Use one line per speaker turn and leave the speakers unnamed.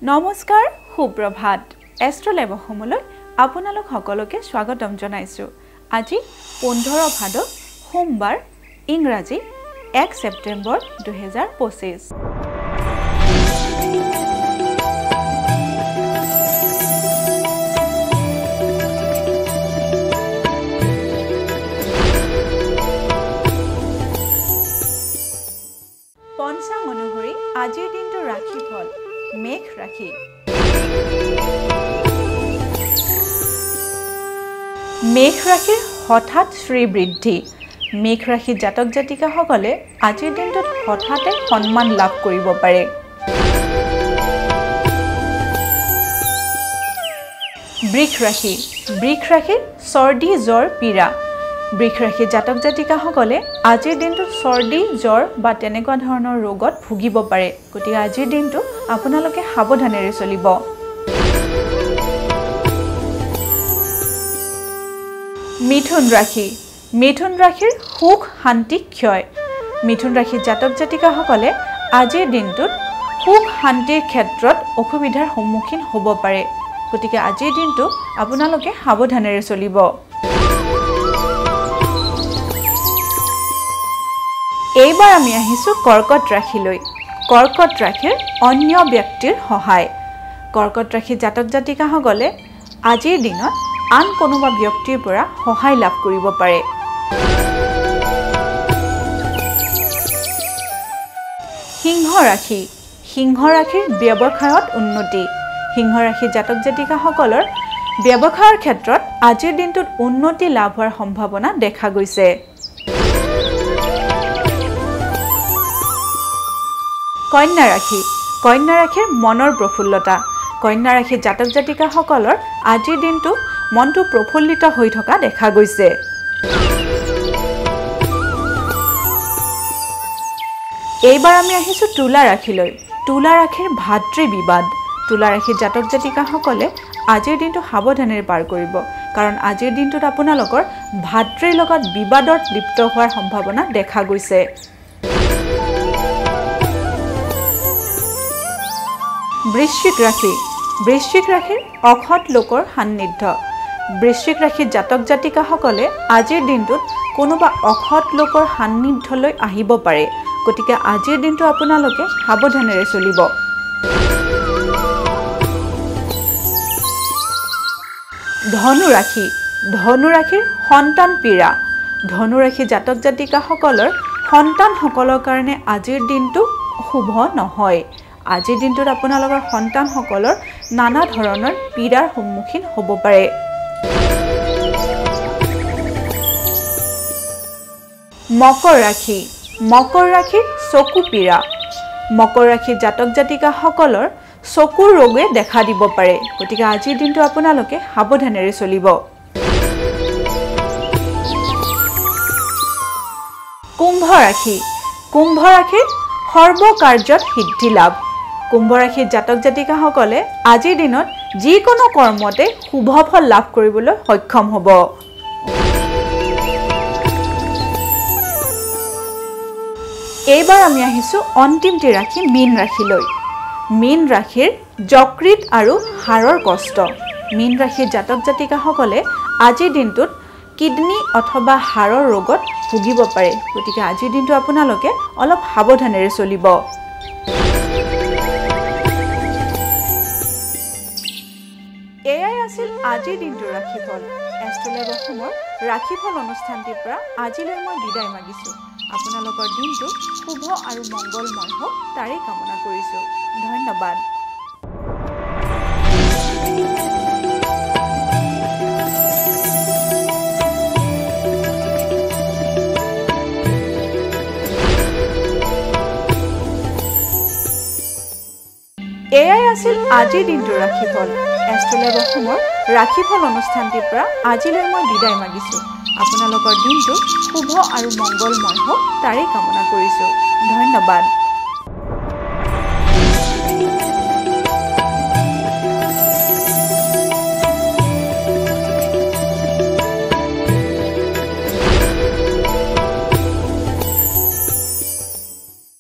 নমস্কাৰ সুপ্ৰভাত এষ্ট্ৰলেব অসমলৈ আপোনালোক সকলোকে স্বাগতম জনাইছো। আজি 15 ভাদ সোমবাৰ ইংৰাজী 1 ছেপ্টেম্বৰ 2025। পঞ্চাং অনুসৰি আজিৰ দিনটো ৰাশিফল মেঘ ৰাশি। মেঘ ৰাশিৰ হঠাৎ শ্ৰীবৃদ্ধি। মেঘ ৰাশি জাতক জাতিকাসকলে আজিৰ দিনটোত হঠাতে সন্মান লাভ কৰিব পাৰে। বৃষ ৰাশি। বৃষ ৰাশিৰ চৰ্দি জ্বৰ পীড়া। বৃষ ৰাশি জাতক জাতিকাসকলে আজিৰ দিনটোত চৰ্দি জ্বৰ বা তেনেকুৱা ধৰণৰ ৰোগত ভুগিব পাৰে। গতিকে আজিৰ দিনটো আপোনালোকে সাৱধানেৰে চলিব। মিথুন ৰাশি। মিথুন ৰাশিৰ সুখ শান্তি ক্ষয়। মিথুন ৰাশি জাতক জাতিকাসকলে আজিৰ দিনটোত সুখ শান্তিৰ ক্ষেত্ৰত অসুবিধাৰ সন্মুখীন হ'ব পাৰে। গতিকে আজিৰ দিনটো আপোনালোকে সাৱধানেৰে চলিব। এইবাৰ আমি আহিছোঁ কৰ্কট ৰাশিলৈ। কৰ্কট ৰাশিৰ অন্য ব্যক্তিৰ সহায়। কৰ্কট ৰাশি জাতক জাতিকাসকলে আজিৰ দিনত আন কোনোবা ব্যক্তিৰ পৰা সহায় লাভ কৰিব পাৰে। সিংহ ৰাশি। সিংহ ৰাশিৰ ব্যৱসায়ত উন্নতি। সিংহ ৰাশি জাতক জাতিকাসকলৰ ব্যৱসায়ৰ ক্ষেত্ৰত আজিৰ দিনটোত উন্নতি লাভ হোৱাৰ সম্ভাৱনা দেখা গৈছে। কন্যা ৰাশি। কন্যা ৰাশিৰ মনৰ প্ৰফুল্লতা। কন্যা ৰাশি জাতক জাতিকাসকলৰ আজিৰ দিনটো মনটো প্ৰফুল্লিত হৈ থকা দেখা গৈছে। এইবাৰ আমি আহিছোঁ তুলা ৰাশিলৈ। তুলা ৰাশিৰ ভাতৃ বিবাদ। তুলা ৰাশি জাতক জাতিকাসকলে আজিৰ দিনটো সাৱধানেৰে পাৰ কৰিব, কাৰণ আজিৰ দিনটোত আপোনালোকৰ ভাতৃৰ লগত বিবাদত লিপ্ত হোৱাৰ সম্ভাৱনা দেখা গৈছে। বৃশ্চিক ৰাশি। বৃশ্চিক ৰাশিৰ অসৎ লোকৰ সান্নিধ্য। বৃশ্চিক ৰাশি জাতক জাতিকাসকলে আজিৰ দিনটোত কোনোবা অসৎ লোকৰ সান্নিধ্যলৈ আহিব পাৰে। গতিকে আজিৰ দিনটো আপোনালোকে সাৱধানেৰে চলিব। ধনু ৰাশি। ধনু ৰাশিৰ সন্তান পীড়া। ধনু ৰাশি জাতক জাতিকাসকলৰ সন্তানসকলৰ কাৰণে আজিৰ দিনটো শুভ নহয়। আজিৰ দিনটোত আপোনালোকৰ সন্তানসকলৰ নানা ধৰণৰ পীড়াৰ সন্মুখীন হ'ব পাৰে। মকৰ ৰাশি। মকৰ ৰাশিৰ চকু পীড়া। মকৰ ৰাশি জাতক জাতিকাসকলৰ চকুৰ ৰোগে দেখা দিব পাৰে। গতিকে আজিৰ দিনটো আপোনালোকে সাৱধানেৰে চলিব। কুম্ভ ৰাশি। কুম্ভ ৰাশিৰ সৰ্বকাৰ্যত সিদ্ধি লাভ। কুম্ভ ৰাশিৰ জাতক জাতিকাসকলে আজিৰ দিনত যিকোনো কৰ্মতে শুভ ফল লাভ কৰিবলৈ সক্ষম হ'ব। এইবাৰ আমি আহিছোঁ অন্তিমটি ৰাশি মীন ৰাশিলৈ। মীন ৰাশিৰ যকৃত আৰু হাড়ৰ কষ্ট। মীন ৰাশিৰ জাতক জাতিকাসকলে আজিৰ দিনটোত কিডনী অথবা হাড়ৰ ৰোগত ভুগিব পাৰে। গতিকে আজিৰ দিনটো আপোনালোকে অলপ সাৱধানেৰে চলিব। এয়াই আছিল আজিৰ দিনটোৰ ৰাশিফল। এষ্ট্ৰলেব অসমৰ ৰাশিফল অনুষ্ঠানটিৰ পৰা আজিলৈ মই বিদায় মাগিছোঁ। আপোনালোকৰ দিনটো শুভ আৰু মংগলময় হওক তাৰেই কামনা কৰিছোঁ। ধন্যবাদ। এয়াই আছিল আজিৰ দিনটোৰ ৰাশিফল। এষ্ট্ৰলেব অসমৰ ৰাশিফল অনুষ্ঠানটিৰ পৰা আজিলৈ মই বিদায় মাগিছোঁ। আপোনালোকৰ দিনটো শুভ আৰু মংগলময় হওক তাৰেই কামনা কৰিছোঁ। ধন্যবাদ।